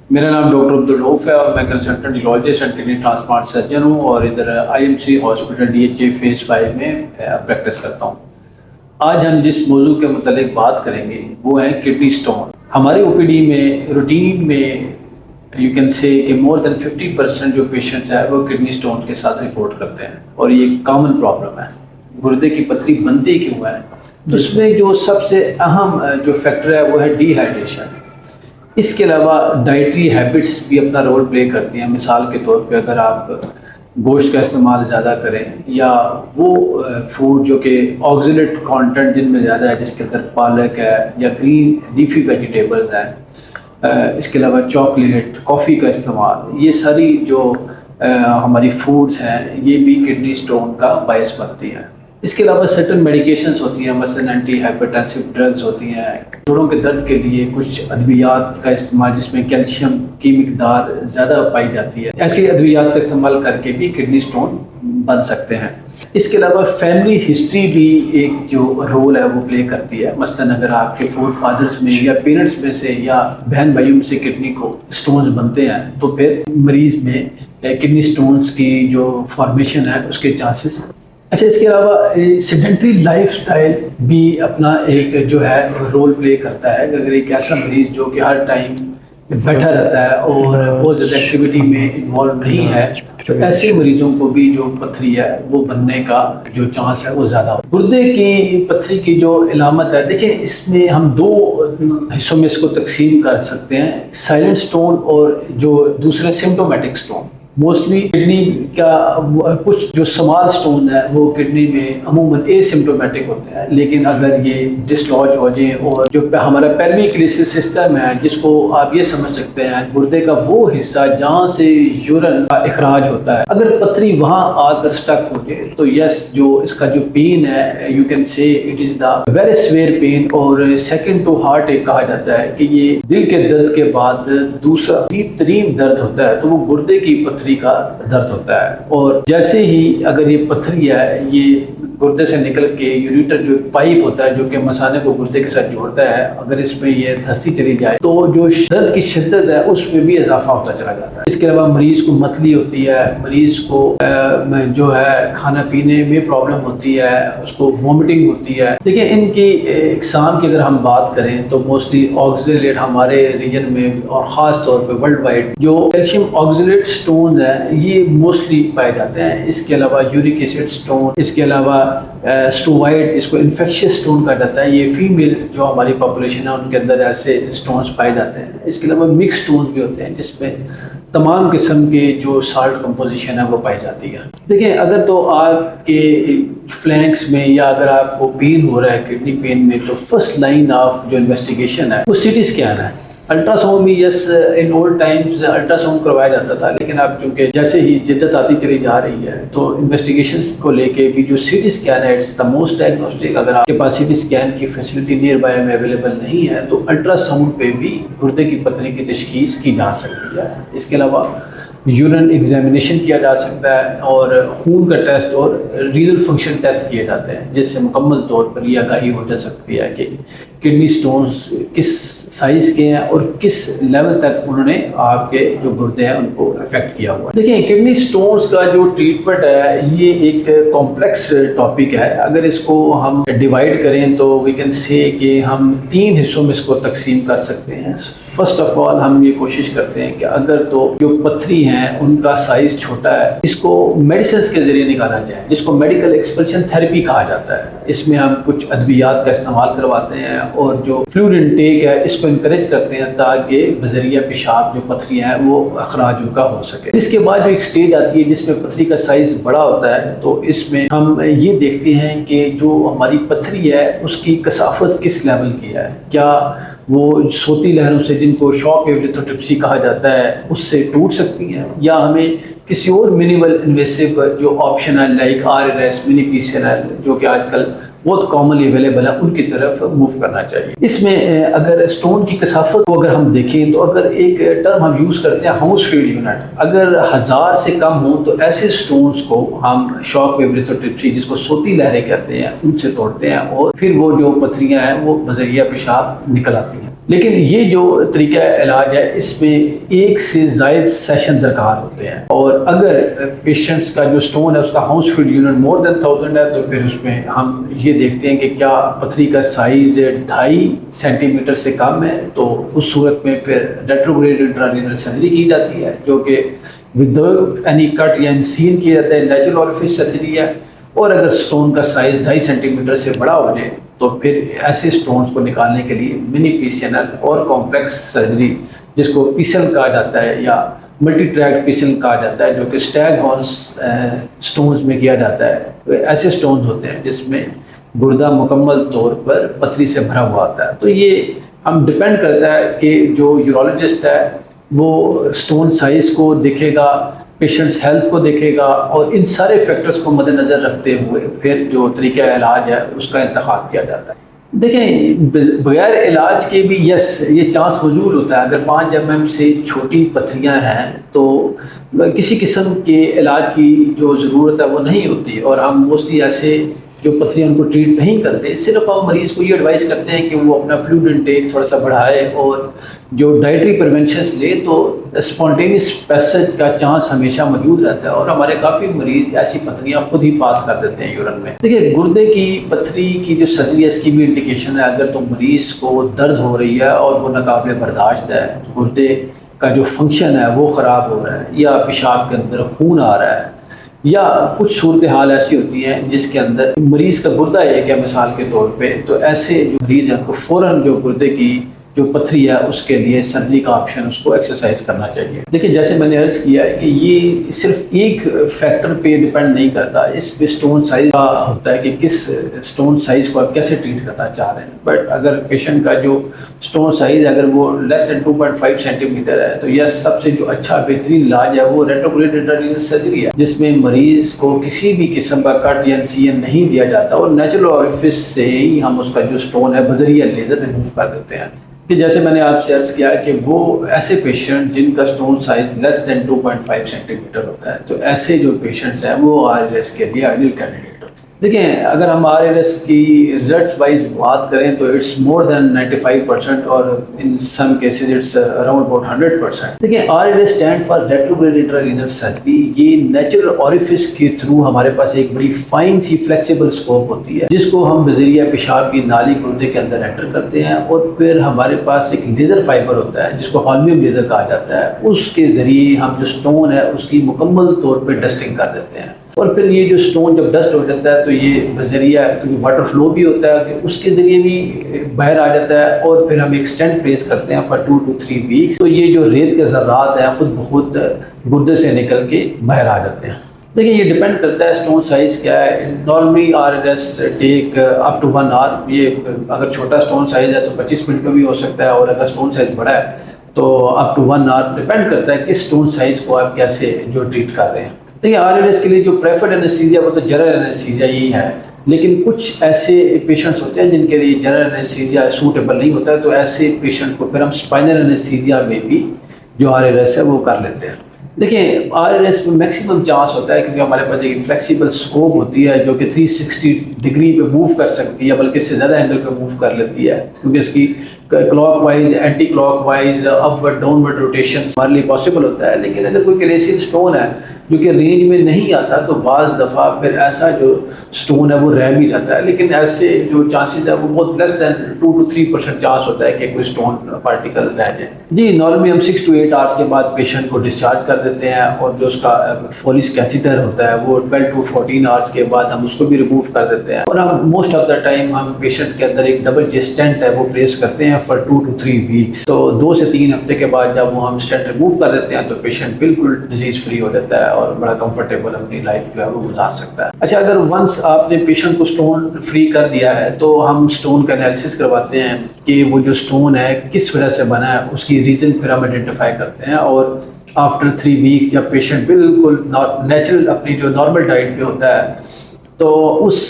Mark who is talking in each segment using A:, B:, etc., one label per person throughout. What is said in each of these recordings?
A: मेरा नाम डॉक्टर अब्दुल रऊफ है और मैं consultant urologist and kidney transplant surgeon हूँ और इधर आईएमसी हॉस्पिटल डीएचए फेज़ 5 में प्रैक्टिस करता हूँ। आज हम जिस मौजू के मतलब बात करेंगे वो है किडनी स्टोन। हमारी ओपीडी में रूटीन में यू कैन से कि मोर देन 50% जो पेशेंट्स हैं वो किडनी स्टोन के साथ रिपोर्ट करते हैं और ये कॉमन प्रॉब्लम है। गुर्दे की पथरी बनती क्यों है? तो उसमें जो सबसे अहम जो फैक्टर है वो है डिहाइड्रेशन। इसके अलावा डाइटरी हैबिट्स भी अपना रोल प्ले करती हैं। मिसाल के तौर पे अगर आप गोश्त का इस्तेमाल ज़्यादा करें या वो फूड जो कि ऑक्जेलेट कंटेंट जिनमें ज़्यादा है, जिसके अंदर पालक है या ग्रीन लीफी वेजिटेबल्स हैं, इसके अलावा चॉकलेट, कॉफ़ी का इस्तेमाल, ये सारी जो हमारी फूड्स हैं ये भी किडनी स्टोन का बायस बनती हैं। इसके अलावा सर्टन मेडिकेशंस होती हैं, मसलन एंटी हाइपरटेंसिव ड्रग्स होती हैं। जोड़ों के दर्द के लिए कुछ अद्वियात का इस्तेमाल जिसमें कैल्शियम की मिकदार ज़्यादा पाई जाती है, ऐसी अद्वियात का इस्तेमाल करके भी किडनी स्टोन बन सकते हैं। इसके अलावा फैमिली हिस्ट्री भी एक जो रोल है वो प्ले करती है। मसलन अगर आपके फोर फादर्स में या पेरेंट्स में से या बहन भाइयों में से किडनी को स्टोन्स बनते हैं तो फिर मरीज़ में किडनी स्टोन्स की जो फॉर्मेशन है उसके चांसेस। अच्छा, इसके अलावा सेडेंटरी लाइफस्टाइल भी अपना एक जो है रोल प्ले करता है। अगर एक ऐसा मरीज़ जो कि हर टाइम बैठा रहता है और बहुत ज़्यादा एक्टिविटी में इन्वॉल्व नहीं है तो ऐसे मरीज़ों को भी जो पथरी है वो बनने का जो चांस है वो ज़्यादा हो। गुर्दे की पथरी की जो इलामत है, देखिए इसमें हम दो हिस्सों में इसको तकसीम कर सकते हैं, साइलेंट स्टोन और जो दूसरे सिम्टोमेटिक स्टोन। मोस्टली किडनी का कुछ जो स्मॉल स्टोन है वो किडनी में अमूमन एसिम्प्टोमेटिक होते हैं, लेकिन अगर ये डिसलॉज हो जाए और जो हमारा पेल्विक सिस्टम है जिसको आप ये समझ सकते हैं गुर्दे का वो हिस्सा जहाँ से यूरिन का इखराज होता है, अगर पथरी वहाँ आकर स्टक हो जाए तो यस, जो इसका जो पेन है you can say it is the very severe pain और सेकंड टू हार्ट अटैक कहा जाता है कि ये दिल के दर्द के बाद दूसरा तरीन दर्द होता है, तो वो गुर्दे की पथरी का दर्द होता है। और जैसे ही अगर ये पथरी है ये गुर्दे से निकल के यूरेटर जो पाइप होता है जो कि मसाने को गुर्दे के साथ जोड़ता है, अगर इसमें ये धंसती चली जाए तो जो दर्द की शिद्दत है उसमें भी इजाफा होता चला जाता है। इसके अलावा मरीज को मतली होती है, मरीज को जो है खाना पीने में प्रॉब्लम होती है, उसको वॉमिटिंग होती है। देखिए इनकी इकसाम की अगर हम बात करें तो मोस्टली ऑक्जेलेट हमारे रीजन में और ख़ास तौर पर वर्ल्ड वाइड जो कैल्शियम ऑक्जेलेट स्टोन है ये मोस्टली पाए जाते हैं। इसके अलावा यूरिक एसिड स्टोन, इसके अलावा स्टोवाइड जिसको इन्फेक्शियस स्टोन कहा जाता है, ये फीमेल जो हमारी पॉपुलेशन है उनके अंदर ऐसे स्टोन्स पाए जाते हैं। इसके अलावा मिक्स स्टोन्स भी होते हैं जिसमें तमाम किस्म के जो साल्ट कंपोजिशन है वो पाई जाती है। देखिए अगर तो आपके फ्लैंक्स में या अगर आपको पेन हो रहा है किडनी पेन में तो फर्स्ट लाइन ऑफ जो इन्वेस्टिगेशन है वो सीटी स्कैन है। अल्ट्रासाउंड भी yes, in old times ultrasound करवाया जाता था, लेकिन अब चूँकि जैसे ही जिद्दत आती चली जा रही है तो इन्वेस्टिगेशंस को लेके भी जो सीटी स्कैन है इट्स द मोस्ट डायग्नोस्टिक। अगर आपके पास सीटी स्कैन की फैसिलिटी नियर बाय में अवेलेबल नहीं है तो अल्ट्रासाउंड पे भी गुर्दे की पथरी की तशखीस की जा सकती है। इसके अलावा यूरिन एग्जामिनेशन किया जा सकता है और खून का टेस्ट और रीनल फंक्शन टेस्ट किए जाते हैं, जिससे मुकम्मल तौर पर यह आगाही हो जा सकती है कि किडनी स्टोन्स किस साइज़ के हैं और किस लेवल तक उन्होंने आपके जो गुर्दे हैं उनको अफेक्ट किया हुआ है। देखिए किडनी स्टोन्स का जो ट्रीटमेंट है ये एक कॉम्प्लेक्स टॉपिक है। अगर इसको हम डिवाइड करें तो वी कैन से कि हम 3 हिस्सों में इसको तकसीम कर सकते हैं। फर्स्ट ऑफ ऑल हम ये कोशिश करते हैं कि अगर तो जो पथरी हैं उनका साइज छोटा है, इसको मेडिसिन के जरिए निकाला जाए जिसको मेडिकल एक्सपल्शन थेरेपी कहा जाता है। इसमें हम कुछ अद्वियात का इस्तेमाल करवाते हैं और जो फ्लूइड इनटेक है इसको इंकरेज करते हैं ताकि बजरिया पेशाब जो पथरी है वो अखराज उनका हो सके। इसके बाद जो एक स्टेज आती है जिसमें पथरी का साइज बड़ा होता है तो इसमें हम ये देखते हैं कि जो हमारी पथरी है उसकी कसाफत किस लेवल की है, क्या वो सोती लहरों से जिनको शॉक वेव लिथोट्रिप्सी कहा जाता है उससे टूट सकती हैं, या हमें किसी और मिनिमल इन्वेसिव जो ऑप्शन है लाइक RNS, मिनी PCNL जो कि आजकल बहुत कॉमनली अवेलेबल है उनकी तरफ मूव करना चाहिए। इसमें अगर स्टोन की कसाफत को अगर हम देखें तो अगर एक टर्म हम यूज़ करते हैं हाउस फील्ड यूनिट, अगर 1000 से कम हो तो ऐसे स्टोन्स को हम शॉक वेव लिथोट्रिप्सी जिसको सोती लहरें कहते हैं उनसे तोड़ते हैं और फिर वो जो पथरियाँ हैं वो बजरिया पेशाब निकल आती हैं। लेकिन ये जो तरीका इलाज है इसमें एक से ज़ायद सेशन दरकार होते हैं, और अगर पेशेंट्स का जो स्टोन है उसका house field unit more than 1000 है तो फिर उसमें हम ये देखते हैं कि क्या पथरी का साइज़ 2.5 सेंटीमीटर से कम है, तो उस सूरत में फिर रेट्रोग्रेड इंट्रारीनल सर्जरी की जाती है जो कि विदाउट एनी कट या इंसीन किया जाता है, नेचुरल ऑरिफिस सर्जरी है। और अगर स्टोन का साइज़ 2.5 सेंटीमीटर से बड़ा हो जाए तो फिर ऐसे स्टोन्स को निकालने के लिए मिनी पीसीएनएल और कॉम्प्लेक्स सर्जरी, जिसको पीसीएल कहा जाता है या मल्टी ट्रैक पीसीएल कहा जाता है, जो कि स्टैग हॉर्न्स स्टोन्स में किया जाता है। तो ऐसे स्टोन्स होते हैं जिसमें गुर्दा मुकम्मल तौर पर पथरी से भरा हुआ होता है। तो ये हम डिपेंड करता है कि जो यूरोलॉजिस्ट है वो स्टोन साइज़ को देखेगा, पेशेंट्स हेल्थ को देखेगा, और इन सारे फैक्टर्स को मद्देनज़र रखते हुए फिर जो तरीका इलाज है उसका इंतखाब किया जाता है। देखें, बगैर इलाज के भी ये चांस मौजूद होता है। अगर 5 mm से छोटी पथरियां हैं तो किसी किस्म के इलाज की जो ज़रूरत है वो नहीं होती, और हम मोस्टली ऐसे जो पथरियां उनको ट्रीट नहीं करते। सिर्फ हम मरीज़ को ये एडवाइस करते हैं कि वो अपना फ्लूइड इनटेक थोड़ा सा बढ़ाए और जो डाइटरी प्रिवेंशंस ले, तो स्पॉन्टेनियस पैसेज का चांस हमेशा मौजूद रहता है। और हमारे काफ़ी मरीज़ ऐसी पथरियां खुद ही पास कर देते हैं यूरिन में। देखिए, गुर्दे की पथरी की जो सर्जरी है इसकी भी इंडिकेशन है। अगर तो मरीज़ को दर्द हो रही है और वो नाकाबिले बर्दाश्त है, गुर्दे का जो फंक्शन है वो ख़राब हो रहा है, या पेशाब के अंदर खून आ रहा है, या कुछ सूरत हाल ऐसी होती हैं जिसके अंदर मरीज़ का गुर्दा एक है मिसाल के तौर पे, तो ऐसे जो मरीज़ हैं उनको फ़ौरन जो गुर्दे की जो पथरी है उसके लिए सर्जरी का ऑप्शन उसको एक्सरसाइज करना चाहिए। देखिए, जैसे मैंने अर्ज़ किया है कि ये सिर्फ एक फैक्टर पे डिपेंड नहीं करता, इस पे स्टोन साइज का होता है कि किस स्टोन साइज को आप कैसे ट्रीट करना चाह रहे हैं। बट अगर पेशेंट का जो स्टोन साइज अगर वो लेस देन 2.5 सेंटीमीटर है तो यह सबसे जो अच्छा बेहतरीन इलाज है वो रेट्रोग्रेड इंट्रारीनल सर्जरी है, जिसमें मरीज़ को किसी भी किस्म का कट या इंसिजन नहीं दिया जाता और नेचुरल ऑरिफिस से ही हम उसका जो स्टोन है बजरिया लेज़र रिमूव कर देते हैं। कि जैसे मैंने आपसे अर्ज़ किया कि वो ऐसे पेशेंट जिनका stone size less than 2.5 centimetre होता है, तो ऐसे जो पेशेंट्स हैं वो RLS के लिए आइडियल कैंडिडेट होते हैं। देखिए, अगर हम RLS की रिजल्ट्स वाइज बात करें तो इट्स मोर देन 95% और in some cases it's around about 100%। देखिए, RLS stand for retrograde intrarenal surgery. ये नेचुरल ऑरिफिस के थ्रू हमारे पास एक बड़ी फाइन सी फ्लेक्सिबल स्कोप होती है जिसको हम बजरिया पेशाब की नाली गुर्दे के अंदर एंटर करते हैं, और फिर हमारे पास एक लेज़र फाइबर होता है जिसको हॉल्मियम लेज़र कहा जाता है। उसके ज़रिए हम जो स्टोन है उसकी मुकम्मल तौर पर डस्टिंग कर देते हैं, और फिर ये जो स्टोन जब डस्ट हो जाता है तो ये बजरिया, क्योंकि वाटर फ्लो भी होता है, कि उसके ज़रिए भी बाहर आ जाता है, और फिर हम एक स्टेंट प्लेस करते हैं फॉर 2 to 3 वीक्स। तो ये जो रेत के ज़र्रात हैं खुद बहुत गुर्दे से निकल के बाहर आ जाते हैं। देखिए, ये डिपेंड करता है स्टोन साइज़ क्या है। Normally RLS take up to 1 hour. ये अगर छोटा स्टोन साइज़ है तो 25 मिनट में भी हो सकता है, और अगर स्टोन साइज़ बड़ा है तो अप टू 1 आवर। डिपेंड करता है किस स्टोन साइज़ को आप कैसे जो ट्रीट कर रहे हैं। देखिए, RLS के लिए जो प्रेफर्ड एनेस्थीसिया वो तो जनरल एनेस्थीसिया ही है, लेकिन कुछ ऐसे पेशेंट्स होते हैं जिनके लिए जनरल एनेस्थीसिया सूटेबल नहीं होता है, तो ऐसे पेशेंट को फिर हम स्पाइनल एनेस्थीसिया में भी जो RLS है वो कर लेते हैं। देखिए, RLS में मैक्सिमम चांस होता है क्योंकि हमारे पास एक फ्लेक्सिबल स्कोप होती है जो कि 360 डिग्री पे मूव कर सकती है, बल्कि इससे ज़्यादा एंगल पे मूव कर लेती है, क्योंकि इसकी clockwise, anti clockwise, upward downward rotation हमारे लिए पॉसिबल होता है। लेकिन अगर कोई क्रेसियल स्टोन है जो कि रेंज में नहीं आता तो बाज़ दफ़ा फिर ऐसा जो स्टोन है वो रह भी जाता है, लेकिन ऐसे जो चांसेस है वो बहुत लेस दैन 2 to 3% चांस होता है कि कोई स्टोन पार्टिकल रह जाए। जी, नॉर्मली हम 6 to 8 आवर्स के बाद पेशेंट को डिस्चार्ज कर देते हैं, और जो उसका फोलिस कैथीटर होता है वो 12 to 14 आवर्स के बाद हम उसको भी रिमूव कर देते हैं, और हम मोस्ट ऑफ द टाइम हम पेशेंट के अंदर एक डबल जे स्टेंट है वो प्लेस करते हैं फॉर 2 to 3 वीक्स। तो 2 से 3 हफ्ते के बाद जब वो हम स्टेंट रिमूव कर देते हैं तो पेशेंट बिल्कुल डिजीज फ्री हो जाता है और बड़ा कंफर्टेबल अपनी लाइफ जो है वो गुजार सकता है। अच्छा, अगर वंस आपने पेशेंट को स्टोन फ्री कर दिया है तो हम स्टोन का एनालिसिस करवाते हैं कि वो जो स्टोन है किस वजह से बना है, उसकी रीज़न फिर हम आइडेंटिफाई करते हैं, और आफ्टर 3 वीक्स जब पेशेंट बिल्कुल नेचुरल अपनी जो नॉर्मल डाइट पे होता है तो उस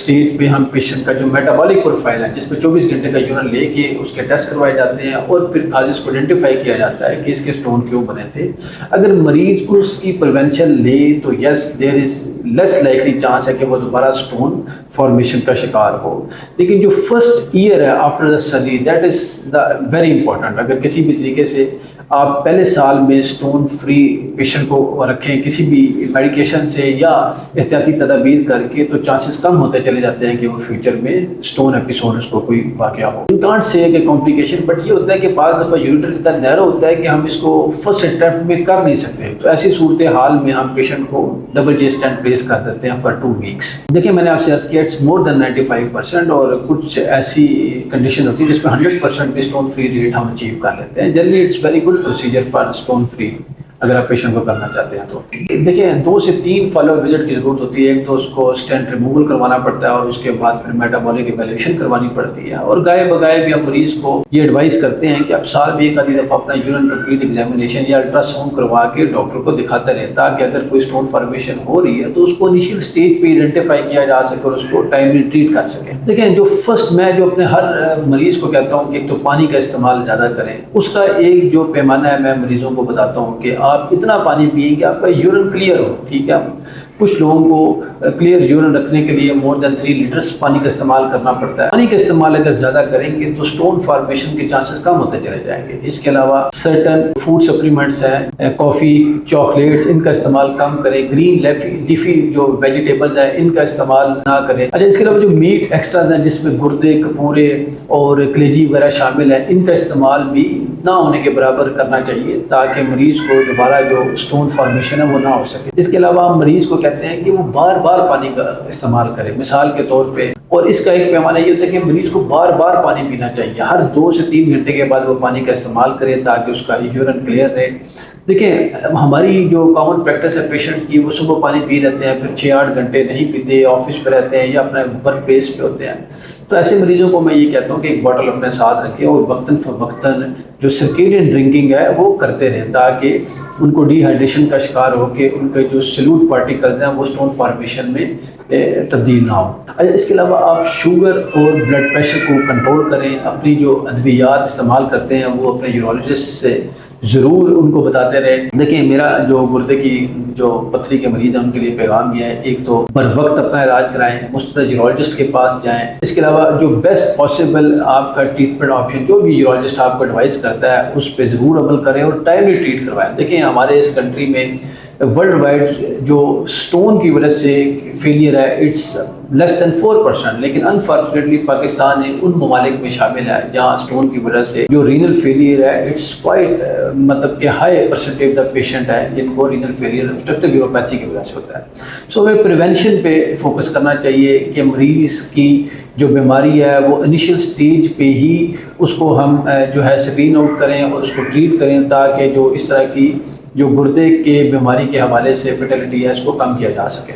A: स्टेज पे हम पेशेंट का जो मेटाबॉलिक प्रोफाइल है, जिसमें 24 घंटे का यूरिन लेके उसके टेस्ट करवाए जाते हैं और फिर काजेस को आइडेंटिफाई किया जाता है कि इसके स्टोन क्यों बने थे। अगर मरीज उसकी प्रिवेंशन ले तो yes there is less likely chance है कि वो दोबारा स्टोन फॉर्मेशन का शिकार हो। लेकिन जो फर्स्ट ईयर है after the surgery, that is the very important. अगर किसी भी तरीके से आप पहले साल में स्टोन फ्री पेशेंट को रखें किसी भी मेडिकेशन से या एहतियाती तदाबीर करके, तो चांसेस कम होते चले जाते हैं कि वो फ्यूचर में स्टोन एपिसोड उसको कोई वाकया हो। कांट से कि कॉम्प्लिकेशन, बट ये होता है कि बाद दफ़ा यूरिटर इतना नैरो होता है कि हम इसको फर्स्ट अटैम्प्ट में कर नहीं सकते। तो ऐसी सूरत हाल में हम पेशेंट को डबल जे स्टेंट प्लेस कर देते हैं फॉर 2 वीक्स। देखिए, मैंने आपसे अर्ज किया इट्स मोर देन 95%, और कुछ ऐसी कंडीशन होती है जिसमें 100% भी स्टोन फ्री रेट हम अचीव कर लेते हैं। Generally it's very good procedure for stone free अगर आप पेशेंट को करना चाहते हैं तो। देखिए, 2 से 3 फॉलो विजिट की ज़रूरत होती है। एक तो उसको स्टेंट रिमूवल करवाना पड़ता है और उसके बाद फिर मेटाबॉलिक इवैल्यूएशन करवानी पड़ती है। और गाय बगाए भी हम मरीज़ को ये एडवाइस करते हैं कि आप साल में एक आधी दफ़ा अपना यूरिन कंप्लीट एग्जामिनेशन या अल्ट्रासाउंड करवा के डॉक्टर को दिखाते रहें, ताकि अगर कोई स्टोन फॉर्मेशन हो रही है तो उसको इनिशियल स्टेज पे आइडेंटिफाई किया जा सके और उसको टाइमली ट्रीट कर सके। देखिए, मैं जो अपने हर मरीज़ को कहता हूँ कि एक तो पानी का इस्तेमाल ज़्यादा करें। उसका एक जो पैमाना है मैं मरीज़ों को बताता हूँ कि आप इतना पानी पिए कि आपका यूरिन क्लियर हो। ठीक है, कुछ लोगों को क्लियर यूरिन रखने के लिए मोर देन 3 लीटर्स पानी का इस्तेमाल करना पड़ता है। पानी का इस्तेमाल अगर ज़्यादा करेंगे तो स्टोन फॉर्मेशन के चांसेस कम होते चले जाएंगे। इसके अलावा सर्टन फूड सप्लीमेंट्स हैं, कॉफ़ी, चॉकलेट्स, इनका इस्तेमाल कम करें। ग्रीन लीफी जो वेजिटेबल्स हैं इनका इस्तेमाल ना करें। अच्छा, इसके अलावा जो मीट एक्स्ट्रा हैं जिसमें गुर्दे, कपूरे और कलेजी वगैरह शामिल है, इनका इस्तेमाल भी ना होने के बराबर करना चाहिए, ताकि मरीज़ को दोबारा जो स्टोन फॉर्मेशन है वो ना हो सके। इसके अलावा हम मरीज़ को कहते हैं कि वो बार बार पानी का इस्तेमाल करें, मिसाल के तौर पे। और इसका एक पैमाना ये होता है कि मरीज़ को बार बार पानी पीना चाहिए। हर 2 से 3 घंटे के बाद वो पानी का इस्तेमाल करें ताकि उसका यूरिन क्लियर रहे। देखिए, हमारी जो कॉमन प्रैक्टिस है पेशेंट की, वो सुबह पानी पी लेते हैं, फिर 6-8 घंटे नहीं पीते, ऑफिस पे रहते हैं या अपने वर्क प्लेस पे होते हैं। तो ऐसे मरीजों को मैं ये कहता हूँ कि एक बॉटल अपने साथ रखें और वक्तन फवक्तन जो सर्केडियन ड्रिंकिंग है वो करते रहें, ताकि उनको डिहाइड्रेशन का शिकार हो के उनके जो सल्यूट पार्टिकल्स हैं वो स्टोन फॉर्मेशन में तब्दील ना हो। अच्छा, इसके अलावा आप शुगर और ब्लड प्रेशर को कंट्रोल करें। अपनी जो अद्वियात इस्तेमाल करते हैं वो अपने यूरोलॉजिस्ट से ज़रूर उनको बताते रहें। देखिए, मेरा जो गुर्दे की जो पथरी के मरीज़ हैं उनके लिए पैगाम यह है, एक तो बर वक्त अपना इलाज कराएं, मुस्तैद यूरोलॉजिस्ट के पास जाएं। इसके अलावा जो बेस्ट पॉसिबल आपका ट्रीटमेंट ऑप्शन जो भी यूरोलॉजिस्ट आपको एडवाइस करता है उस पर ज़रूर अमल करें और टाइमली ट्रीट करवाएं। देखिए, हमारे इस कंट्री में वर्ल्ड वाइड जो स्टोन की वजह से फेलियर है इट्स लेस दैन 4%, लेकिन अनफॉर्चुनेटली पाकिस्तान उन ममालिक में शामिल है जहाँ स्टोन की वजह से जो रीनल फेलियर है इट्स क्वाइट मतलब कि हाई परसेंटेज द पेशेंट है जिनको रीनल फेलियर ऑब्स्ट्रक्टिव न्यूरोपैथी की वजह से होता है। सो हमें प्रिवेंशन पे फोकस करना चाहिए कि मरीज़ की जो बीमारी है वो इनिशियल स्टेज पे ही उसको हम जो है स्क्रीन आउट करें और उसको ट्रीट करें, ताकि जो इस तरह की जो गुर्दे के बीमारी के हवाले से फर्टिलिटी है इसको कम किया जा सके।